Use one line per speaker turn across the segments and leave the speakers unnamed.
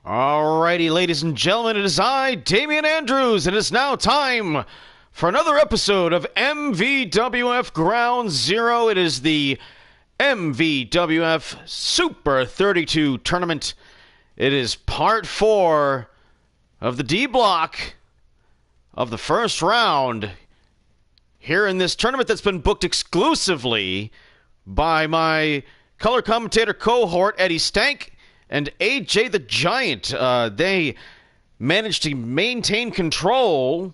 Alrighty, ladies and gentlemen, it is I, Damian Andrews, and it's now time for another episode of MVWF Ground Zero. It is the MVWF Super 32 Tournament. It is part 4 of the D block of the first round here in this tournament that's been booked exclusively by my color commentator cohort, Eddie Stank, and AJ the Giant. They managed to maintain control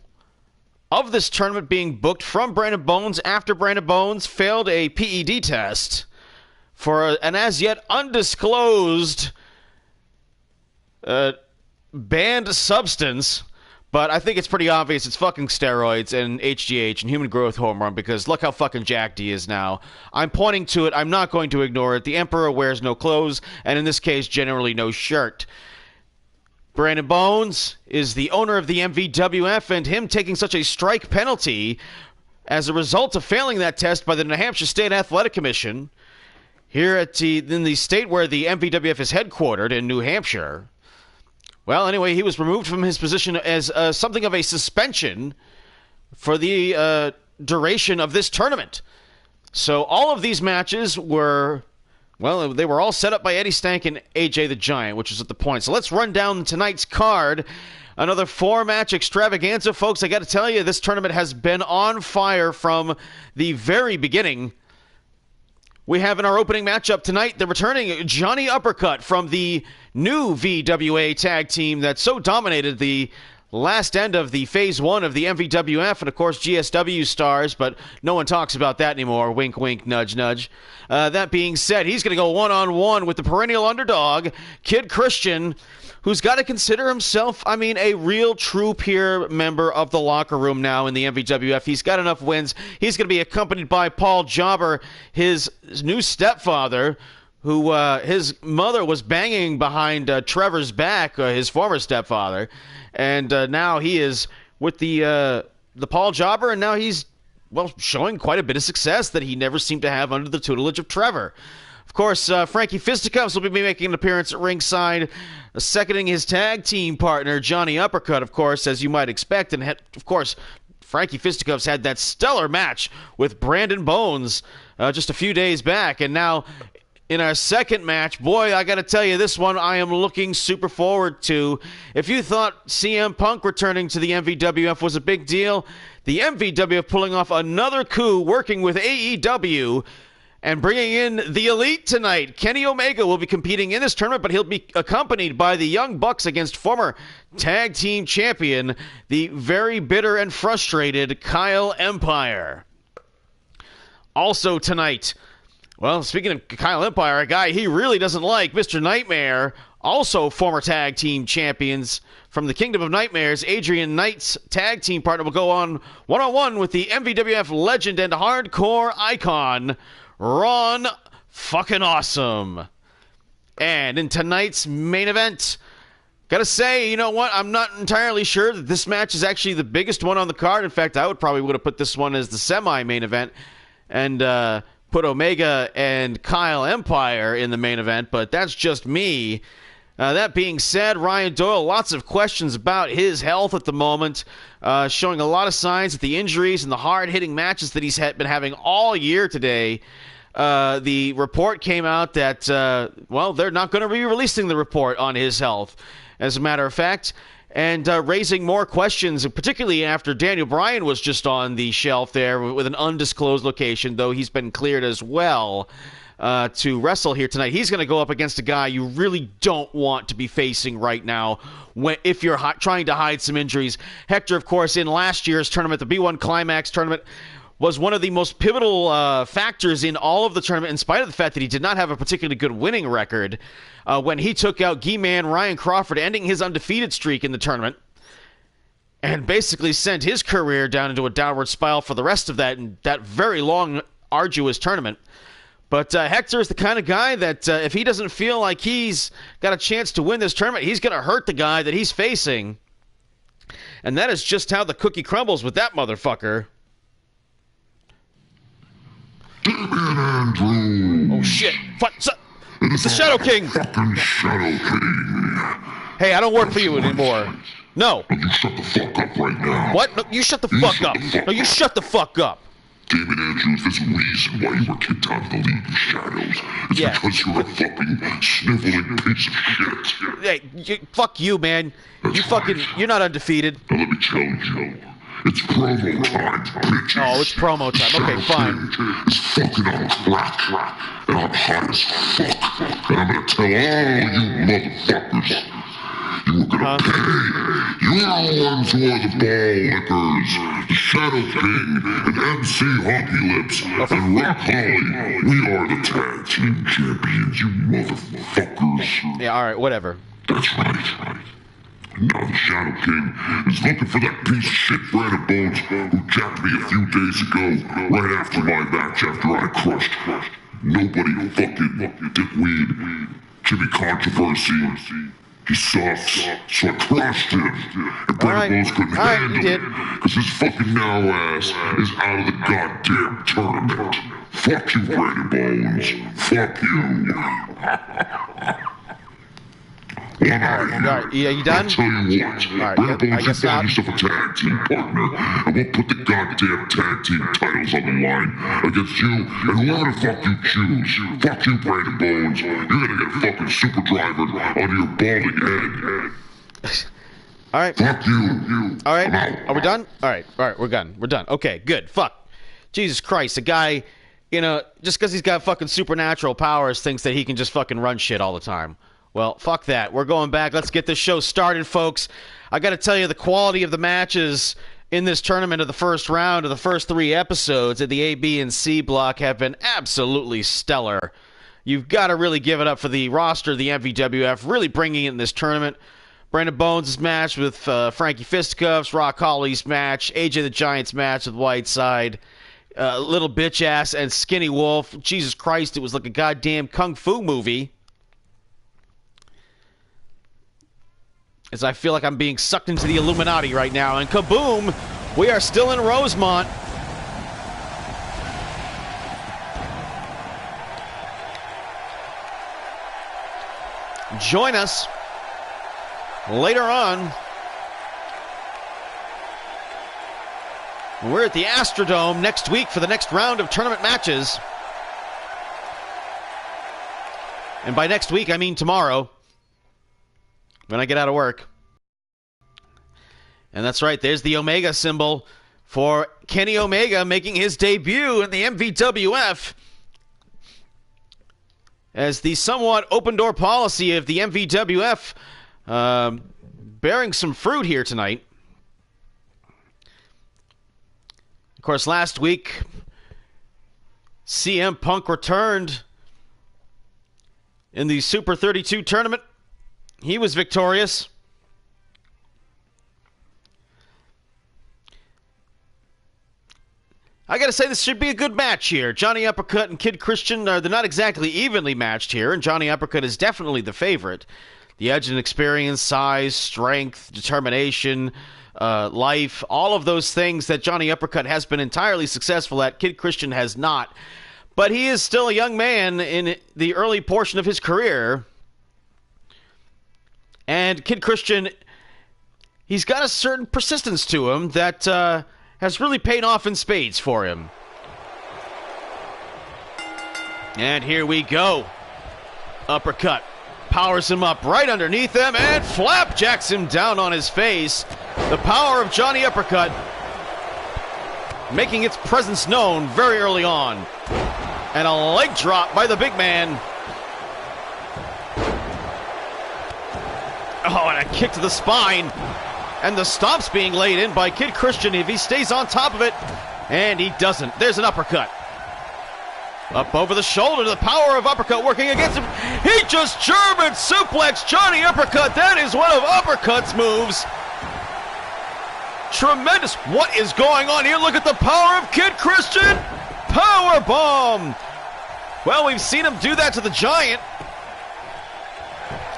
of this tournament being booked from Brandon Bones after Brandon Bones failed a PED test for an as yet undisclosed banned substance. But I think it's pretty obvious it's fucking steroids and HGH and human growth hormone, because look how fucking jacked he is now. I'm pointing to it. I'm not going to ignore it. The Emperor wears no clothes, and in this case, generally no shirt. Brandon Bones is the owner of the MVWF, and him taking such a strike penalty as a result of failing that test by the New Hampshire State Athletic Commission here in the state where the MVWF is headquartered in New Hampshire. Well, anyway, he was removed from his position as something of a suspension for the duration of this tournament. So all of these matches were, well, they were all set up by Eddie Stank and AJ the Giant, which is at the point. So let's run down tonight's card. Another 4-match extravaganza, folks. I got to tell you, this tournament has been on fire from the very beginning. We have in our opening matchup tonight the returning Johnny Uppercut from the new VWA tag team that so dominated the last end of the Phase 1 of the MVWF and, of course, GSW stars, but no one talks about that anymore. Wink, wink, nudge, nudge. That being said, he's going to go one-on-one with the perennial underdog, Kid Christian, who's got to consider himself, a real true peer member of the locker room now in the MVWF. He's got enough wins. He's going to be accompanied by Paul Jobber, his new stepfather, who his mother was banging behind Trevor's back, his former stepfather. And now he is with the Paul Jobber, and now he's, showing quite a bit of success that he never seemed to have under the tutelage of Trevor. Of course, Frankie Fisticuffs will be making an appearance at ringside, seconding his tag team partner, Johnny Uppercut, of course, as you might expect. And, of course, Frankie Fisticuffs had that stellar match with Brandon Bones just a few days back. And now, in our second match, boy, I got to tell you, this one I am looking super forward to. If you thought CM Punk returning to the MVWF was a big deal, the MVWF pulling off another coup working with AEW and bringing in the Elite tonight. Kenny Omega will be competing in this tournament, but he'll be accompanied by the Young Bucks against former tag team champion, the very bitter and frustrated Kyle Empire. Also tonight, speaking of Kyle Empire, a guy he really doesn't like, Mr. Nightmare, also former tag team champions from the Kingdom of Nightmares, Adrian Knight's tag team partner will go on one-on-one with the MVWF legend and hardcore icon, Ron fucking Awesome. And in tonight's main event, gotta say, you know what? I'm not entirely sure that this match is actually the biggest one on the card. In fact, I would have put this one as the semi-main event and put Omega and Kyle Empire in the main event, but that's just me. That being said, Ryan Doyle, lots of questions about his health at the moment, showing a lot of signs that the injuries and the hard-hitting matches that he's been having all year today. The report came out that, they're not going to be releasing the report on his health, as a matter of fact, and raising more questions, particularly after Daniel Bryan was just on the shelf there with an undisclosed location, though he's been cleared as well to wrestle here tonight. He's going to go up against a guy you really don't want to be facing right now if you're trying to hide some injuries. Hector, of course, in last year's tournament, the B1 Climax tournament, was one of the most pivotal factors in all of the tournament, in spite of the fact that he did not have a particularly good winning record when he took out G-Man Ryan Crawford, ending his undefeated streak in the tournament, and basically sent his career down into a downward spiral for the rest of that very long, arduous tournament. But Hector is the kind of guy that if he doesn't feel like he's got a chance to win this tournament, he's going to hurt the guy that he's facing. And that is just how the cookie crumbles with that motherfucker.
Damian Andrews.
Oh, shit. What's up? It's the Shadow King.
Fucking Shadow King.
Hey, I don't work for you anymore. No.
You shut the fuck up right now.
What? No, you shut the fuck up. No, you shut the fuck up.
David Andrews, there's a reason why you were kicked out of the League of Shadows. It's because you're a fucking sniveling piece of shit.
Hey, fuck you, man. You're not undefeated.
Now let me tell you, it's promo time, bitches.
Oh, it's promo time. Okay, fine.
It's fucking on crack, and I'm hot as fuck. And I'm gonna tell all you motherfuckers, you were gonna pay. You're the ones who are the ball lickers, the Shadow King, and MC Honky Lips, and Rock Holly. We are the tag team champions, you motherfuckers.
Yeah, alright, whatever.
That's right. Now the Shadow King is looking for that piece of shit Brandon Bones who jacked me a few days ago, right after my match after I crushed nobody fucking dickweed, Jimmy Controversy. He sucks, so I crushed him, and Brandon Bones couldn't handle it, because his fucking now ass is out of the goddamn tournament. Fuck you, Brandon Bones. Fuck you.
Alright, yeah, you done?
I'll tell you what,
Alright, I guess not.
You find yourself a tag team partner, and we'll put the goddamn tag team titles on the line against you and whoever the fuck you choose. Fuck you, Brandon Bones. You're gonna get fucking super driver on your balding head.
Alright.
Fuck you.
Alright, are we done? Alright, we're done. We're done. Okay, good. Fuck. Jesus Christ, a guy, just because he's got fucking supernatural powers thinks that he can just fucking run shit all the time. Well, fuck that. We're going back. Let's get this show started, folks. I got to tell you, the quality of the matches in this tournament of the first round of the first 3 episodes of the A, B, and C block have been absolutely stellar. You've got to really give it up for the roster of the MVWF, really bringing it in this tournament. Brandon Bones' match with Frankie Fisticuffs, Rock Holly's match, AJ the Giant's match with Whiteside, Little Bitch Ass, and Skinny Wolf. Jesus Christ, it was like a goddamn kung fu movie. As I feel like I'm being sucked into the Illuminati right now. And kaboom! We are still in Rosemont. Join us later on. We're at the Astrodome next week for the next round of tournament matches. And by next week, I mean tomorrow, when I get out of work. And that's right, there's the Omega symbol for Kenny Omega making his debut in the MVWF as the somewhat open-door policy of the MVWF bearing some fruit here tonight. Of course, last week, CM Punk returned in the Super 32 tournament. He was victorious. I gotta say, this should be a good match here. Johnny Uppercut and Kid Christian, they're not exactly evenly matched here, and Johnny Uppercut is definitely the favorite. The edge and experience, size, strength, determination, life, all of those things that Johnny Uppercut has been entirely successful at, Kid Christian has not. But he is still a young man in the early portion of his career. And Kid Christian, he's got a certain persistence to him that has really paid off in spades for him. And here we go. Uppercut. Powers him up right underneath him and flapjacks him down on his face. The power of Johnny Uppercut making its presence known very early on. And a leg drop by the big man. Oh, and a kick to the spine. And the stomp's being laid in by Kid Christian if he stays on top of it. And he doesn't. There's an uppercut. Up over the shoulder, the power of Uppercut working against him. He just German suplex Johnny Uppercut. That is one of Uppercut's moves. Tremendous. What is going on here? Look at the power of Kid Christian. Power bomb. Well, we've seen him do that to the Giant.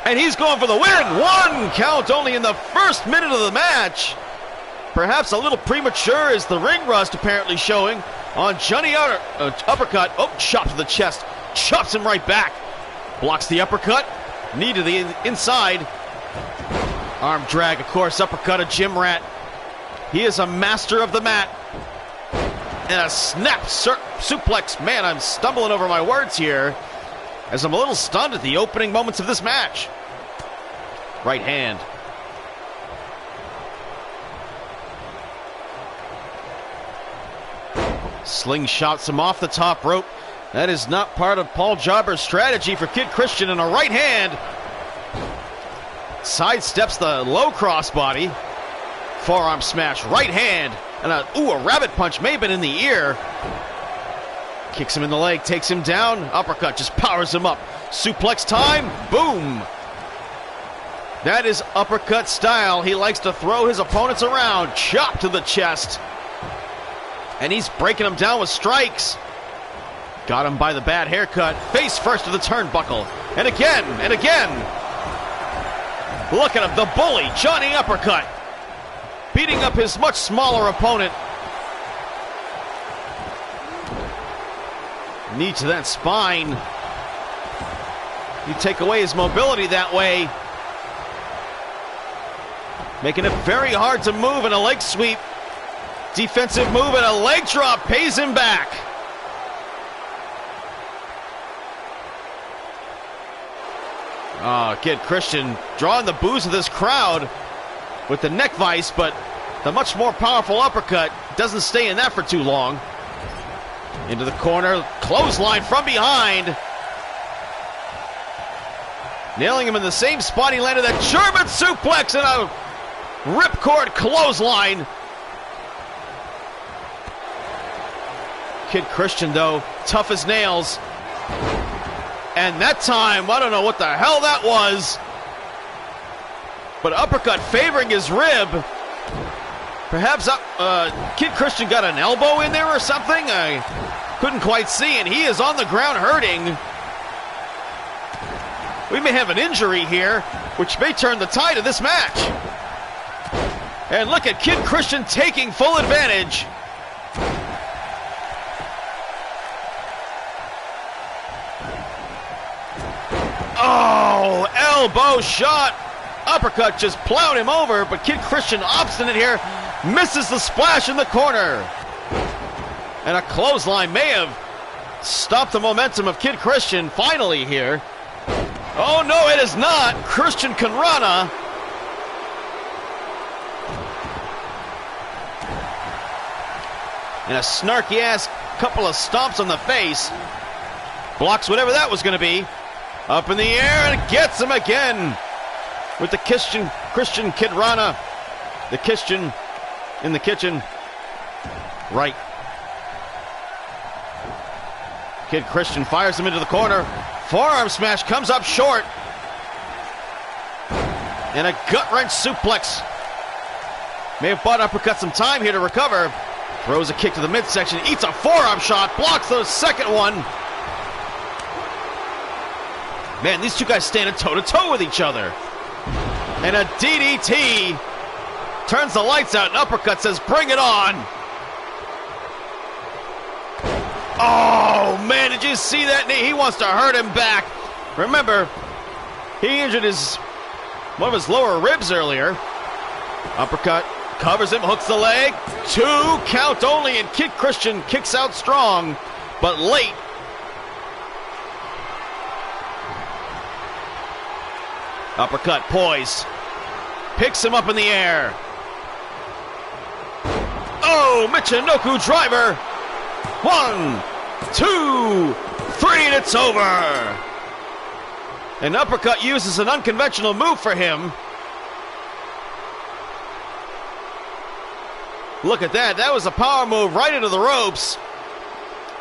And he's going for the win. 1 count only in the first minute of the match. Perhaps a little premature as the ring rust apparently showing on Johnny Uppercut. Oh, chop to the chest. Chops him right back. Blocks the uppercut. Knee to the inside. Arm drag, of course, uppercut of Jim Rat. He is a master of the mat. And a snap suplex. Man, I'm stumbling over my words here as I'm a little stunned at the opening moments of this match. Right hand. Slingshots him off the top rope. That is not part of Paul Jobber's strategy for Kid Christian. And a right hand. Sidesteps the low crossbody. Forearm smash. Right hand. And a rabbit punch may have been in the ear. Kicks him in the leg. Takes him down. Uppercut. Just powers him up. Suplex time. Boom. That is uppercut style. He likes to throw his opponents around. Chop to the chest. And he's breaking him down with strikes. Got him by the bad haircut. Face first to the turnbuckle. And again, and again. Look at him, the bully, Johnny Uppercut. Beating up his much smaller opponent. Knee to that spine. You take away his mobility that way. Making it very hard to move in a leg sweep. Defensive move and a leg drop pays him back. Kid Christian drawing the boos of this crowd with the neck vice, but the much more powerful uppercut doesn't stay in that for too long. Into the corner, clothesline from behind. Nailing him in the same spot he landed that German suplex and a ripcord clothesline. Kid Christian, though, tough as nails. And that time, I don't know what the hell that was. But uppercut favoring his rib. Perhaps Kid Christian got an elbow in there or something? I couldn't quite see, and he is on the ground hurting. We may have an injury here, which may turn the tide of this match. And look at Kid Christian taking full advantage. Oh, elbow shot. Uppercut just plowed him over, but Kid Christian, obstinate here, misses the splash in the corner. And a clothesline may have stopped the momentum of Kid Christian finally here. Oh, no, it is not. Christian Conrana. And a snarky-ass couple of stomps on the face. Blocks whatever that was going to be. Up in the air and gets him again with the Christian Kid Rana. The Christian in the kitchen. Right. Kid Christian fires him into the corner. Forearm smash comes up short. And a gut-wrench suplex. May have bought Uppercut some time here to recover. Throws a kick to the midsection. Eats a forearm shot. Blocks the second one. Man, these two guys standing toe-to-toe with each other. And a DDT turns the lights out, and Uppercut says, bring it on. Oh, man, did you see that knee? He wants to hurt him back. Remember, he injured one of his lower ribs earlier. Uppercut covers him, hooks the leg. 2 count only, and Kid Christian kicks out strong, but late. Uppercut, poise. Picks him up in the air. Oh, Michinoku driver. 1, 2, 3, and it's over. An Uppercut uses an unconventional move for him. Look at that. That was a power move right into the ropes.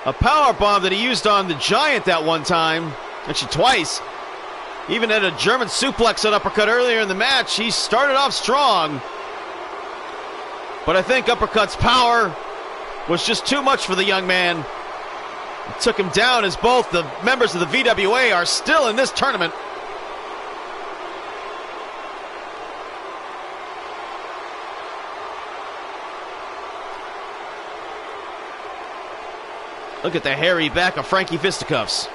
A power bomb that he used on the Giant that one time. Actually, twice. Even had a German suplex at Uppercut earlier in the match. He started off strong. But I think Uppercut's power was just too much for the young man. It took him down as both the members of the VWA are still in this tournament. Look at the hairy back of Frankie Fisticuffs.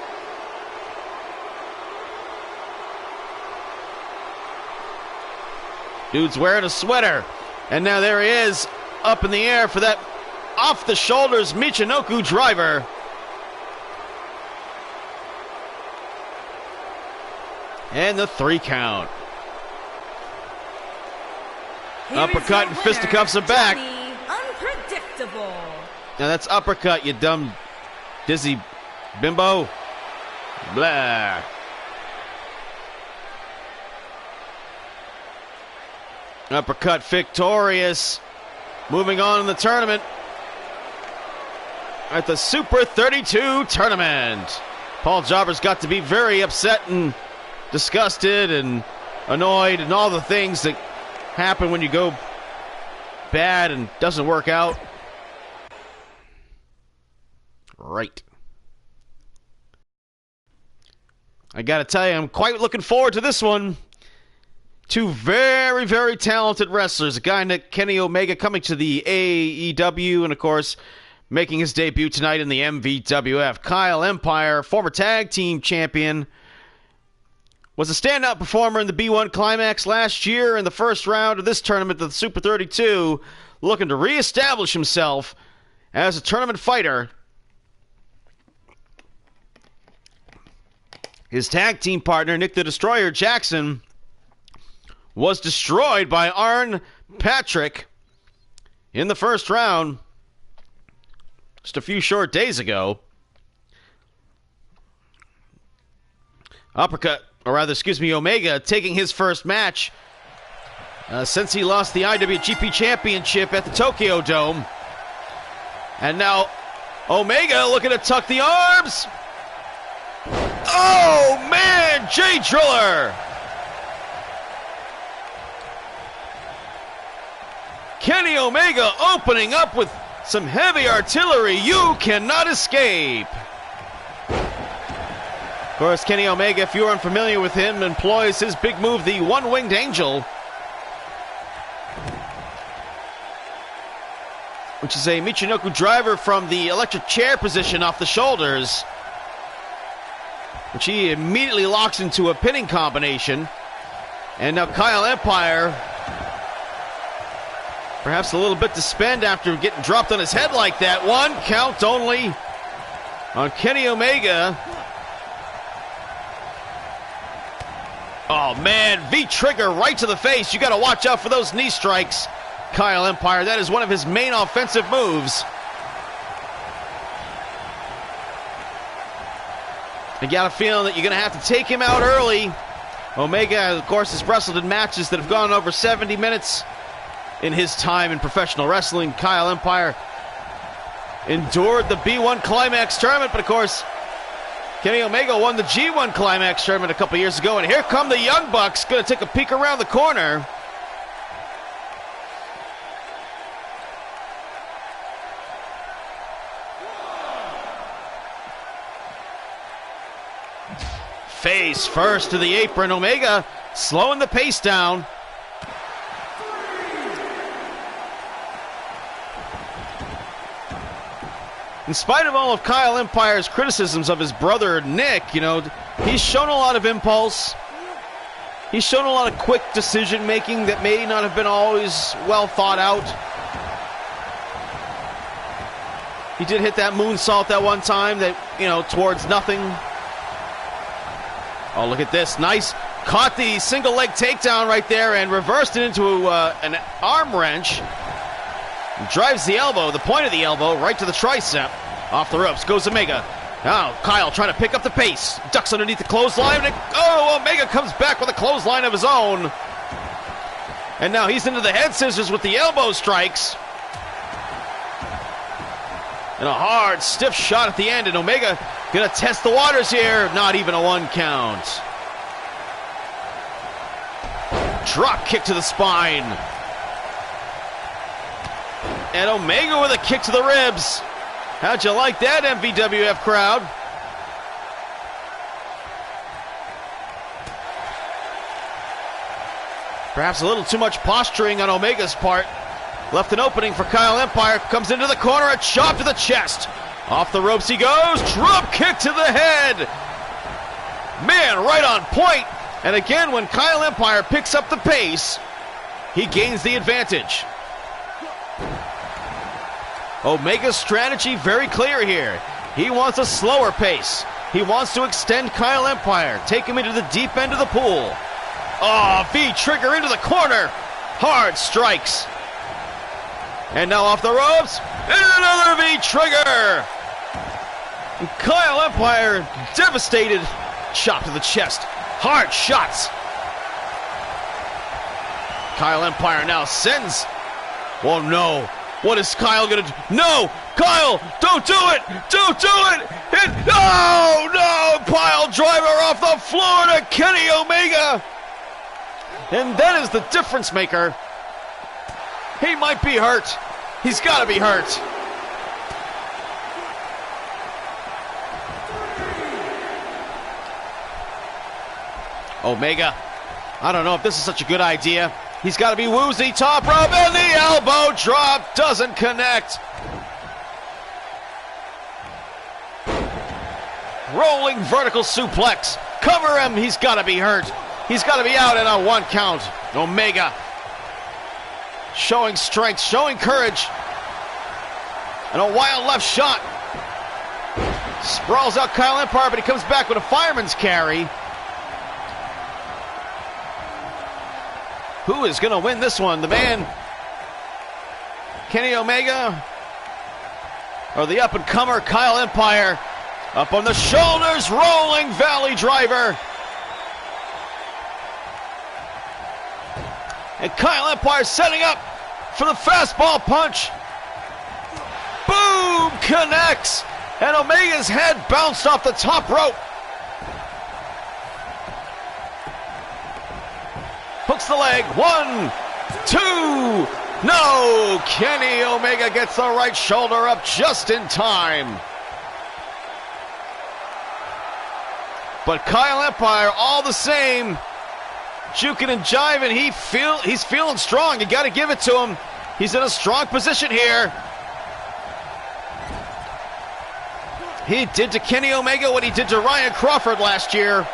Dude's wearing a sweater. And now there he is, up in the air for that off-the-shoulders Michinoku driver. And the 3 count. Uppercut and fisticuffs are back.
Unpredictable.
Now that's uppercut, you dumb, dizzy bimbo. Blah. Uppercut victorious. Moving on in the tournament. At the Super 32 tournament. Paul Jobber's got to be very upset and disgusted and annoyed and all the things that happen when you go bad and doesn't work out. Right. I gotta tell you, I'm quite looking forward to this one. 2 very, very talented wrestlers. A guy named Kenny Omega coming to the AEW, and of course, making his debut tonight in the MVWF. Kyle Empire, former tag team champion, was a standout performer in the B1 Climax last year in the first round of this tournament, the Super 32, looking to reestablish himself as a tournament fighter. His tag team partner, Nick the Destroyer Jackson, was destroyed by Arn Patrick in the first round just a few short days ago. Omega taking his first match since he lost the IWGP Championship at the Tokyo Dome. And now Omega looking to tuck the arms. Oh, man, Jay Driller. Kenny Omega opening up with some heavy artillery. You cannot escape. Of course, Kenny Omega, if you're unfamiliar with him, employs his big move, the One-Winged Angel, which is a Michinoku driver from the electric chair position off the shoulders, which he immediately locks into a pinning combination. And now Kyle Empire, perhaps a little bit to spend after getting dropped on his head like that. 1 count only on Kenny Omega. Oh, man, V-trigger right to the face. You got to watch out for those knee strikes, Kyle Empire. That is one of his main offensive moves. I got a feeling that you're going to have to take him out early. Omega, of course, has wrestled in matches that have gone over 70 minutes in his time in professional wrestling. Kyle Empire endured the B1 Climax tournament, but of course, Kenny Omega won the G1 Climax tournament a couple years ago, and here come the Young Bucks, going to take a peek around the corner. Face first to the apron. Omega slowing the pace down. In spite of all of Kyle Empire's criticisms of his brother Nick, he's shown a lot of impulse. He's shown a lot of quick decision making that may not have been always well thought out. He did hit that moonsault that one time that, towards nothing. Oh, look at this. Nice. Caught the single leg takedown right there and reversed it into an arm wrench. Drives the elbow, the point of the elbow, right to the tricep. Off the ropes goes Omega. Now Kyle trying to pick up the pace. Ducks underneath the clothesline. Omega comes back with a clothesline of his own. And now he's into the head scissors with the elbow strikes. And a hard, stiff shot at the end. And Omega gonna test the waters here. Not even a 1 count. Drop kick to the spine. And Omega with a kick to the ribs. How'd you like that, MVWF crowd? Perhaps a little too much posturing on Omega's part. Left an opening for Kyle Empire. Comes into the corner, a chop to the chest. Off the ropes he goes. Drop kick to the head. Man, right on point. And again, when Kyle Empire picks up the pace, he gains the advantage. Omega's strategy very clear here. He wants a slower pace. He wants to extend Kyle Empire, take him into the deep end of the pool. Oh, V-trigger into the corner. Hard strikes. And now off the ropes, and another V-trigger. Kyle Empire devastated. Chop to the chest. Hard shots. Kyle Empire now sends. Oh no. What is Kyle gonna do? No! Kyle! Don't do it! Don't do it! No! No! Pile driver off the floor to Kenny Omega! And that is the difference maker. He might be hurt. He's gotta be hurt. Omega, I don't know if this is such a good idea. He's got to be woozy, top rope, and the elbow drop doesn't connect. Rolling vertical suplex. Cover him, he's got to be hurt. He's got to be out in a 1 count. Omega showing strength, showing courage. And a wild left shot. Sprawls out Kyle Empire, but he comes back with a fireman's carry. Who is going to win this one? The man, Kenny Omega, or the up-and-comer Kyle Empire? Up on the shoulders, rolling Valley Driver. And Kyle Empire setting up for the fastball punch. Boom! Connects. And Omega's head bounced off the top rope. Hooks the leg. 1, 2. No! Kenny Omega gets the right shoulder up just in time. But Kyle Empire, all the same, juking and jiving. He's feeling strong. You got to give it to him. He's in a strong position here. He did to Kenny Omega what he did to Ryan Crawford last year.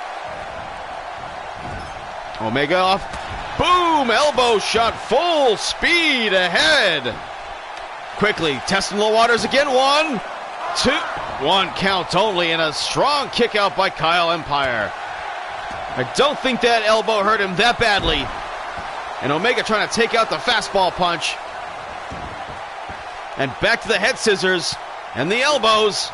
Omega off. Boom! Elbow shot, full speed ahead. Quickly testing the waters again. 1, 2. 1 count only, and a strong kick out by Kyle Empire. I don't think that elbow hurt him that badly. And Omega trying to take out the fastball punch. And back to the head scissors and the elbows.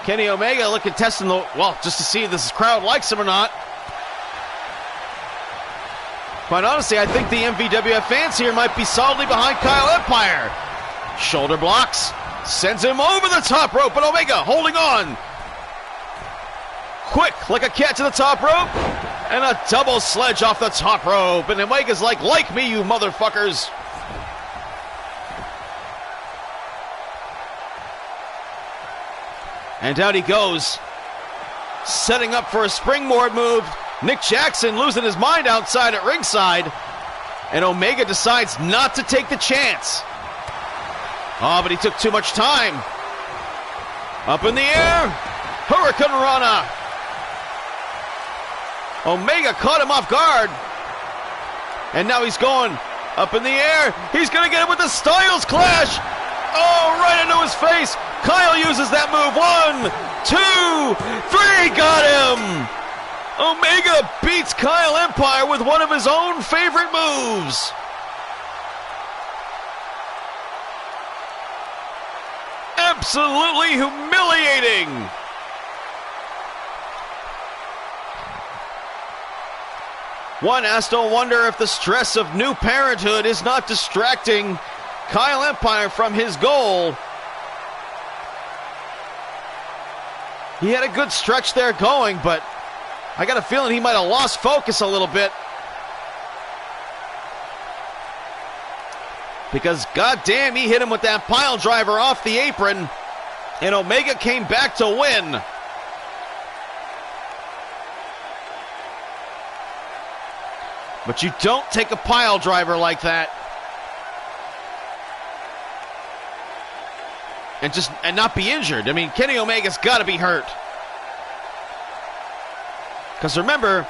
Kenny Omega looking, testing the, well, just to see if this crowd likes him or not. Quite honestly, I think the MVWF fans here might be solidly behind Kyle Empire. Shoulder blocks, sends him over the top rope, but Omega holding on. Quick, like a cat to the top rope, and a double sledge off the top rope. And Omega's like me, you motherfuckers. And out he goes, setting up for a springboard move. Nick Jackson losing his mind outside at ringside. And Omega decides not to take the chance. Oh, but he took too much time. Up in the air. Hurricane Rana. Omega caught him off guard. And now he's going up in the air. He's going to get him with the Styles Clash. Oh, right into his face. Kyle uses that move. 1, 2, 3. Got him. Omega beats Kyle Empire with one of his own favorite moves. Absolutely humiliating. One has to wonder if the stress of new parenthood is not distracting Kyle Empire from his goal. He had a good stretch there going, but I got a feeling he might have lost focus a little bit. Because goddamn, he hit him with that pile driver off the apron, and Omega came back to win. But you don't take a pile driver like that and not be injured. I mean, Kenny Omega's got to be hurt. Because remember,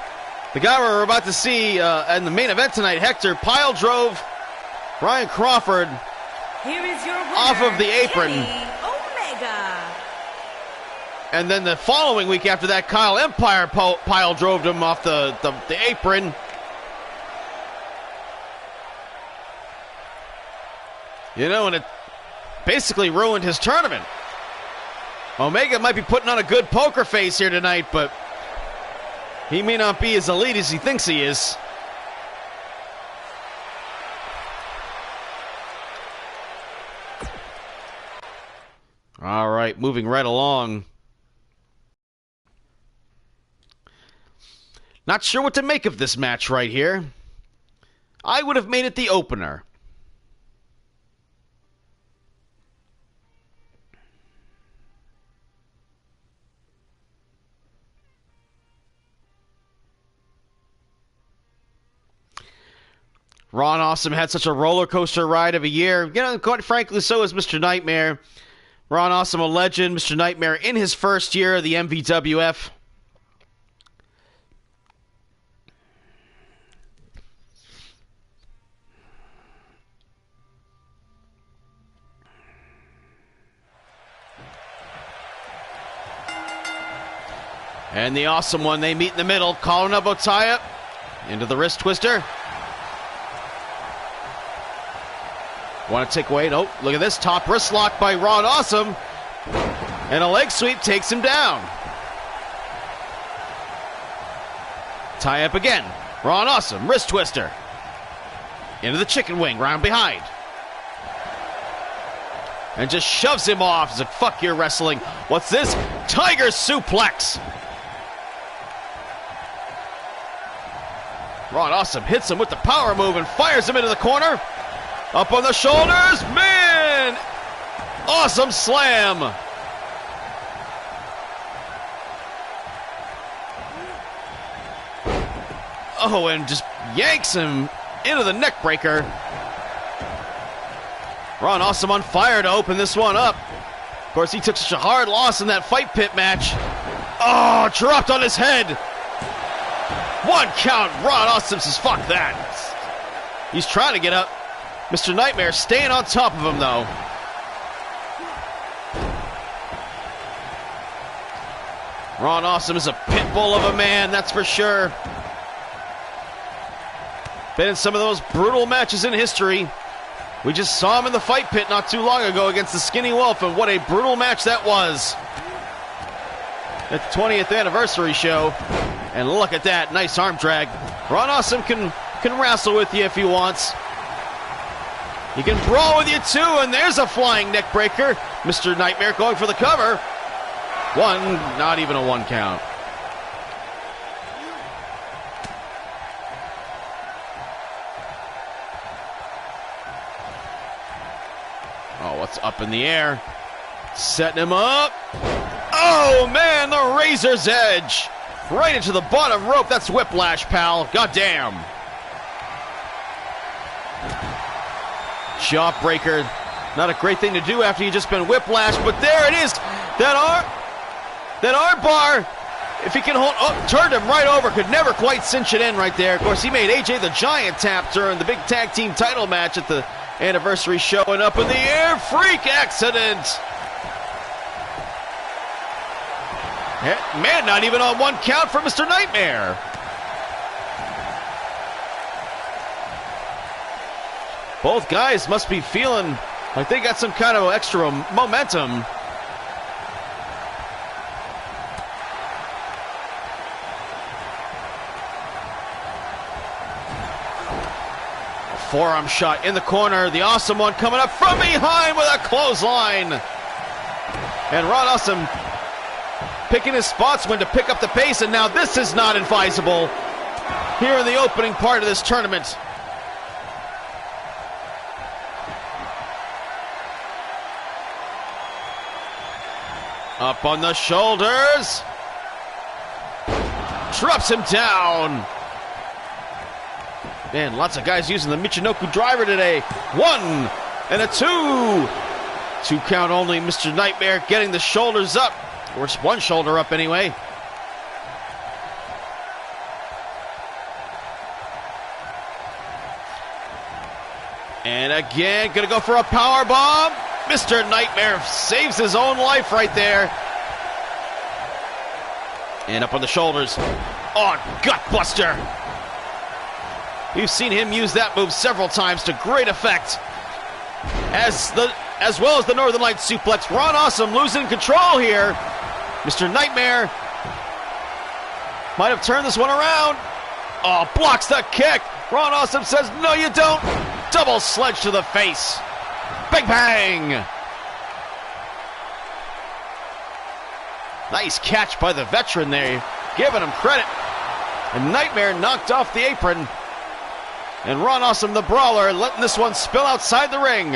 the guy we're about to see in the main event tonight, Hector, pile drove Ryan Crawford
Here is your winner,
off of the apron.
Kenny Omega.
And then the following week after that, Kyle Empire pile drove him off the apron. You know, and it basically ruined his tournament. Omega might be putting on a good poker face here tonight, but he may not be as elite as he thinks he is. All right, moving right along. Not sure what to make of this match right here. I would have made it the opener. Ron Awesome had such a roller coaster ride of a year. You know, quite frankly, so is Mr. Nightmare. Ron Awesome, a legend. Mr. Nightmare in his first year of the MVWF. And the Awesome One, they meet in the middle. Calling up Otaya into the wrist twister. Want to take away? Nope. Look at this. Top wrist lock by Ron Awesome. And a leg sweep takes him down. Tie up again. Ron Awesome. Wrist twister. Into the chicken wing. Round behind. And just shoves him off. He's like, fuck your wrestling. What's this? Tiger suplex. Ron Awesome hits him with the power move and fires him into the corner. Up on the shoulders, man! Awesome slam! Oh, and just yanks him into the neck breaker. Ron Awesome on fire to open this one up. Of course, he took such a hard loss in that fight pit match. Oh, dropped on his head. One count. Ron Awesome says, fuck that. He's trying to get up. Mr. Nightmare staying on top of him, though. Ron Awesome is a pit bull of a man, that's for sure. Been in some of those brutal matches in history. We just saw him in the fight pit not too long ago against the Skinny Wolf, and what a brutal match that was. At the 20th anniversary show. And look at that, nice arm drag. Ron Awesome can wrestle with you if he wants. He can brawl with you too, and there's a flying neck breaker. Mr. Nightmare going for the cover. One, not even a one count. Oh, what's up in the air? Setting him up. Oh, man, the razor's edge. Right into the bottom rope. That's whiplash, pal. Goddamn. Jawbreaker, not a great thing to do after you just been whiplashed, but there it is. That arm bar, if he can hold, turned him right over, could never quite cinch it in right there. Of course, he made AJ the Giant tap during the big tag team title match at the anniversary show, and up in the air, freak accident. Man, not even on one count for Mr. Nightmare. Both guys must be feeling like they got some kind of extra momentum. A forearm shot in the corner. The Awesome One coming up from behind with a clothesline. And Ron Awesome picking his spots when to pick up the pace, and now this is not advisable here in the opening part of this tournament. Up on the shoulders. Drops him down. Man, lots of guys using the Michinoku driver today. One and a two. 2 count only. Mr. Nightmare getting the shoulders up. Or one shoulder up anyway. And again, gonna go for a power bomb. Mr. Nightmare saves his own life right there. And up on the shoulders. Oh, gutbuster. We've seen him use that move several times to great effect. As well as the Northern Lights suplex. Ron Awesome losing control here. Mr. Nightmare might have turned this one around. Oh, blocks the kick. Ron Awesome says, no you don't. Double sledge to the face. Bang, bang. Nice catch by the veteran there. Giving him credit. And Nightmare knocked off the apron. And Ron Awesome, the brawler, letting this one spill outside the ring.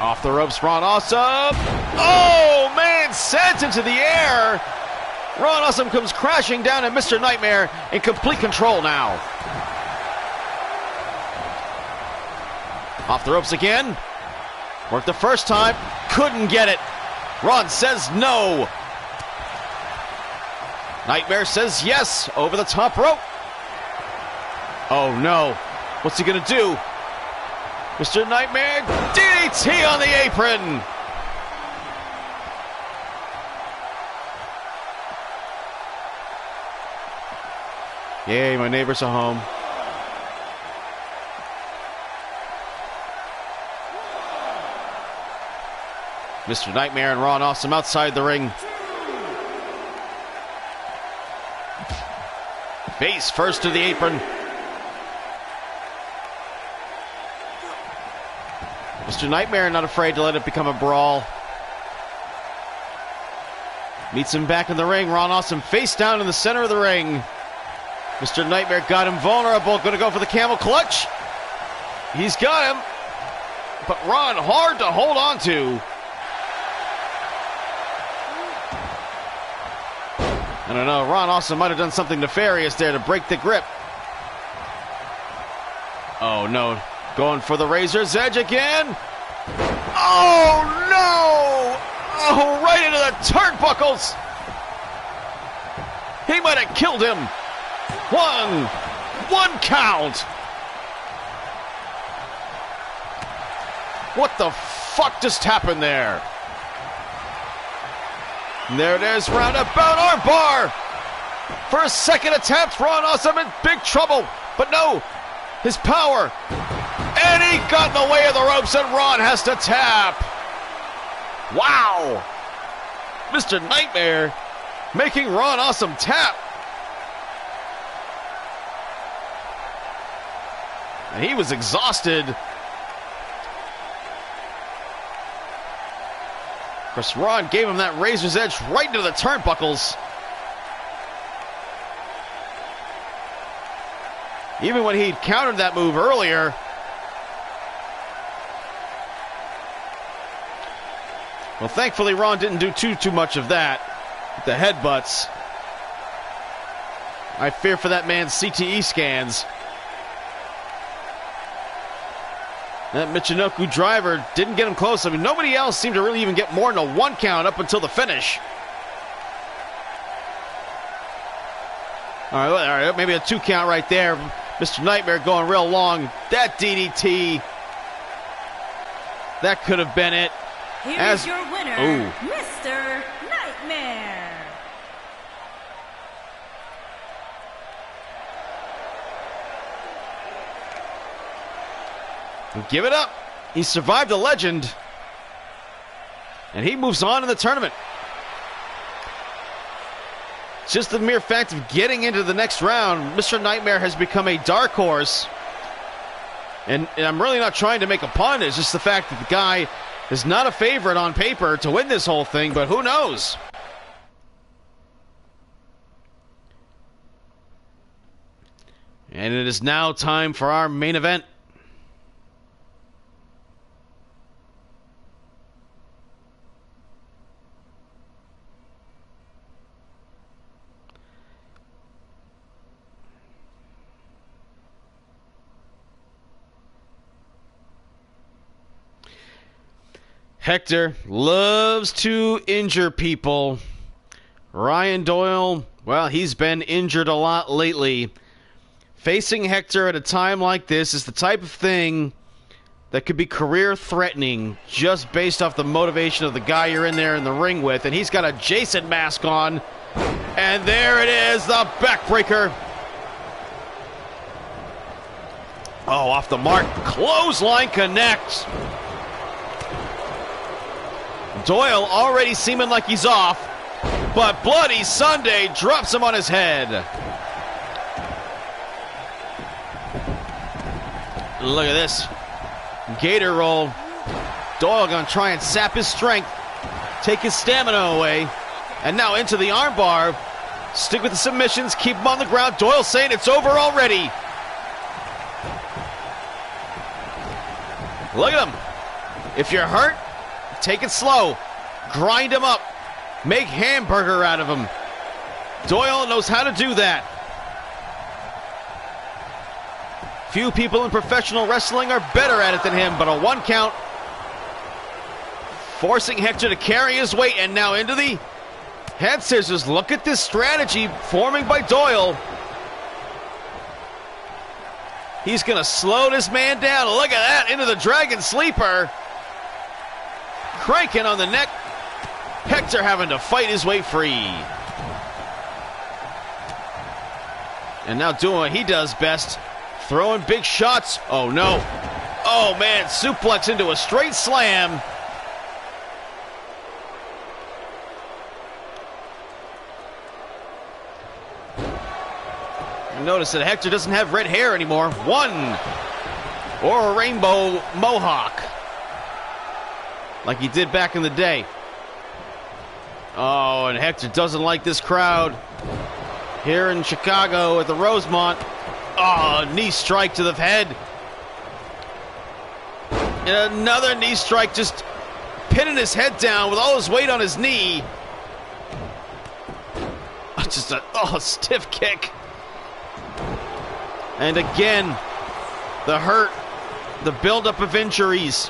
Off the ropes, Ron Awesome. Oh, man, sent into the air. Ron Awesome comes crashing down, and Mr. Nightmare in complete control now. Off the ropes again. Worked the first time. Couldn't get it. Ron says no. Nightmare says yes. Over the top rope. Oh, no. What's he going to do? Mr. Nightmare, DDT on the apron. Yay, my neighbors are home. Mr. Nightmare and Ron Awesome outside the ring. Face first to the apron. Mr. Nightmare not afraid to let it become a brawl. Meets him back in the ring. Ron Awesome face down in the center of the ring. Mr. Nightmare got him vulnerable. Going to go for the camel clutch. He's got him. But Ron hard to hold on to. I don't know. Ron Awesome might have done something nefarious there to break the grip. Oh, no. Going for the razor's edge again. Oh, no! Oh, right into the turnbuckles. He might have killed him. One count. What the fuck just happened there? And there it is, roundabout armbar. For a second attempt, Ron Awesome in big trouble. But no, his power. And he got in the way of the ropes, and Ron has to tap. Wow. Mr. Nightmare making Ron Awesome tap. And he was exhausted. Of course, Ron gave him that razor's edge right into the turnbuckles. Even when he countered that move earlier. Well, thankfully, Ron didn't do too much of that. The headbutts. I fear for that man's CTE scans. That Michinoku driver didn't get him close. I mean, nobody else seemed to really even get more than a 1 count up until the finish. All right, maybe a 2 count right there. Mr. Nightmare going real long. That DDT. That could have been it.
Here's your winner, Mr. Nightmare.
Give it up. He survived a legend. And he moves on in the tournament. Just the mere fact of getting into the next round, Mr. Nightmare has become a dark horse. And I'm really not trying to make a pun. It's just the fact that the guy is not a favorite on paper to win this whole thing, but who knows? And it is now time for our main event. Hector loves to injure people. Ryan Doyle, well, he's been injured a lot lately. Facing Hector at a time like this is the type of thing that could be career-threatening just based off the motivation of the guy you're in there in the ring with. And he's got a Jason mask on. And there it is, the backbreaker. Oh, off the mark. Clothesline connects. Doyle already seeming like he's off, but Bloody Sunday drops him on his head. Look at this. Gator roll. Doyle gonna try and sap his strength, take his stamina away, and now into the armbar. Stick with the submissions, keep him on the ground. Doyle saying it's over already. Look at him. If you're hurt, take it slow. Grind him up. Make hamburger out of him. Doyle knows how to do that. Few people in professional wrestling are better at it than him, but a 1 count. Forcing Hector to carry his weight, and now into the head scissors. Look at this strategy forming by Doyle. He's going to slow this man down. Look at that, into the Dragon Sleeper. Cranking on the neck. Hector having to fight his way free. And now doing what he does best. Throwing big shots. Oh, no. Oh, man. Suplex into a straight slam. Notice that Hector doesn't have red hair anymore. Or a rainbow mohawk, like he did back in the day. Oh, and Hector doesn't like this crowd here in Chicago at the Rosemont. Oh, knee strike to the head. And another knee strike, just pinning his head down with all his weight on his knee. Just a stiff kick. And again, the hurt, the buildup of injuries,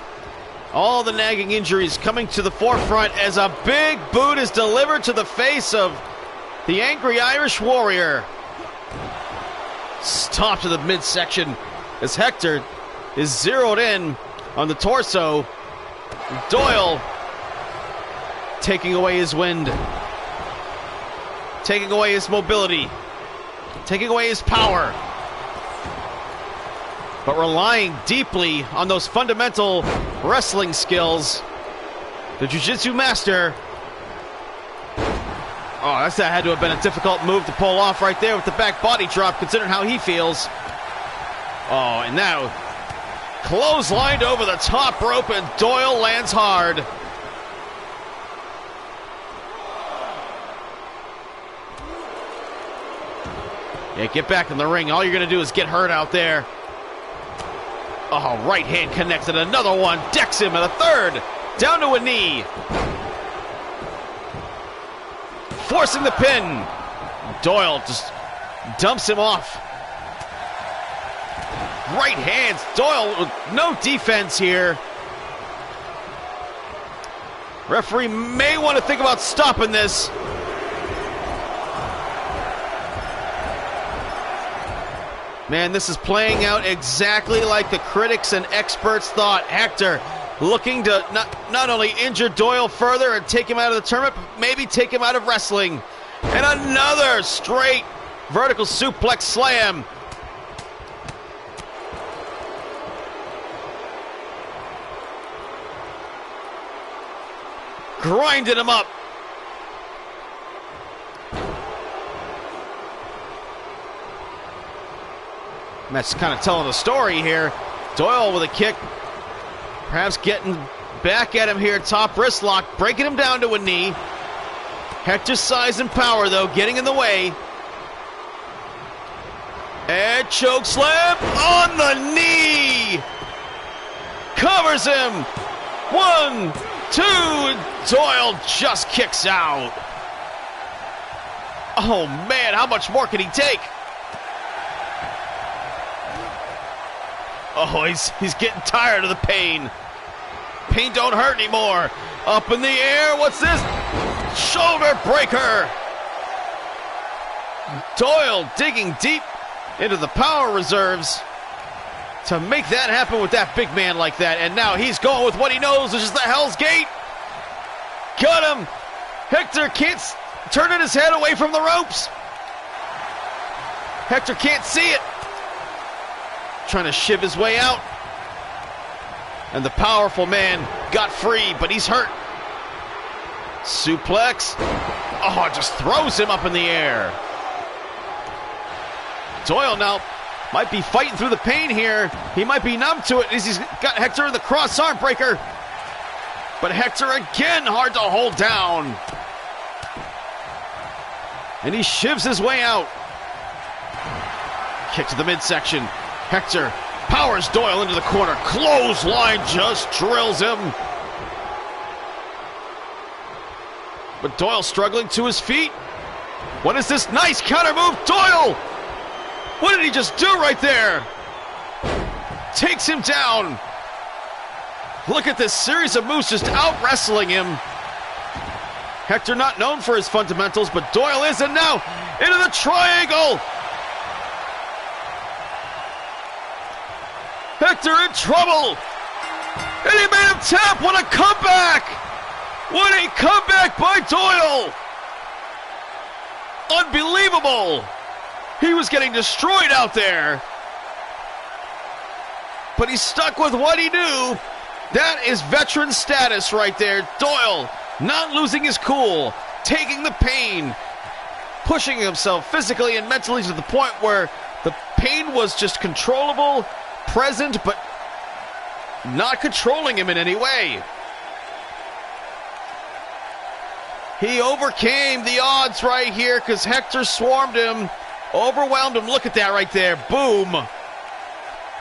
all the nagging injuries coming to the forefront as a big boot is delivered to the face of the Angry Irish Warrior. Stop to the midsection as Hector is zeroed in on the torso. Doyle taking away his wind, taking away his mobility, taking away his power, but relying deeply on those fundamental wrestling skills. The jiu-jitsu master. Oh, that had to have been a difficult move to pull off right there with the back body drop, considering how he feels. Oh, and now clotheslined over the top rope, and Doyle lands hard. Yeah, get back in the ring. All you're going to do is get hurt out there. Oh, right hand connected. Another one. Decks him at a third. Down to a knee. Forcing the pin. Doyle just dumps him off. Right hands. Doyle with no defense here. Referee may want to think about stopping this. Man, this is playing out exactly like the critics and experts thought. Hector looking to not only injure Doyle further and take him out of the tournament, but maybe take him out of wrestling. And another straight vertical suplex slam. Grinding him up. And that's kind of telling the story here. Doyle with a kick. Perhaps getting back at him here. Top wrist lock. Breaking him down to a knee. Hector's size and power, though, getting in the way. And choke slam on the knee. Covers him. 1, 2. Doyle just kicks out. Oh, man, how much more can he take? Oh, he's getting tired of the pain. pain don't hurt anymore. Up in the air, what's this? Shoulder breaker. Doyle digging deep into the power reserves to make that happen with that big man like that. And now he's going with what he knows, which is the Hell's Gate. Got him. Hector can't turn his head away from the ropes. Hector can't see it. Trying to shiv his way out. And the powerful man got free, but he's hurt. Suplex. Oh, just throws him up in the air. Doyle now might be fighting through the pain here. He might be numb to it as he's got Hector in the cross arm breaker. But Hector again hard to hold down. And he shivs his way out. Kick to the midsection. Hector powers Doyle into the corner. Clothesline just drills him. But Doyle struggling to his feet. What is this nice counter move? Doyle! What did he just do right there? Takes him down. Look at this series of moves just out wrestling him. Hector not known for his fundamentals, but Doyle is, and now into the triangle. Hector in trouble. And he made him tap. What a comeback. What a comeback by Doyle. Unbelievable. He was getting destroyed out there. But he stuck with what he knew. That is veteran status right there. Doyle not losing his cool, taking the pain, pushing himself physically and mentally to the point where the pain was just controllable, present, but not controlling him in any way. He overcame the odds right here because Hector swarmed him, overwhelmed him. Look at that right there. Boom.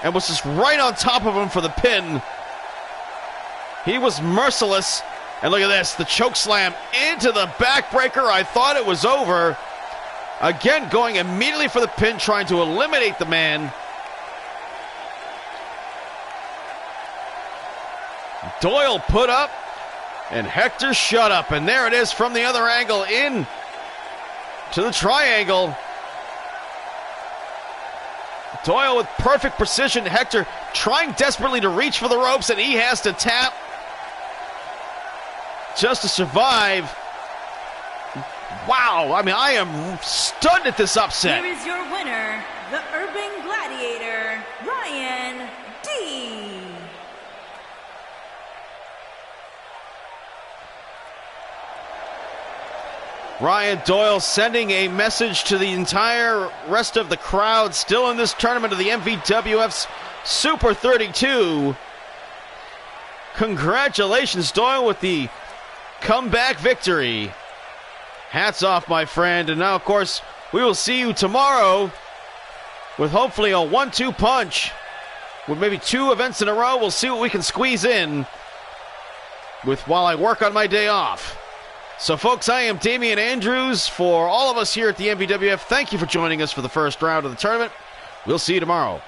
And was just right on top of him for the pin. He was merciless. And look at this, the choke slam into the backbreaker. I thought it was over. Again, going immediately for the pin, trying to eliminate the man. Doyle put up, and Hector shut up. And there it is from the other angle in to the triangle. Doyle with perfect precision. Hector trying desperately to reach for the ropes, and he has to tap just to survive. Wow, I mean, I am stunned at this upset.
Here is your winner, the Urban Gladiator, Ryan D.
Ryan Doyle sending a message to the entire rest of the crowd still in this tournament of the MVWF's Super 32. Congratulations, Doyle, with the comeback victory. Hats off, my friend. And now, of course, we will see you tomorrow with hopefully a 1-2 punch. With maybe 2 events in a row, we'll see what we can squeeze in while I work on my day off. So, folks, I am Damian Andrews. For all of us here at the MVWF, thank you for joining us for the first round of the tournament. We'll see you tomorrow.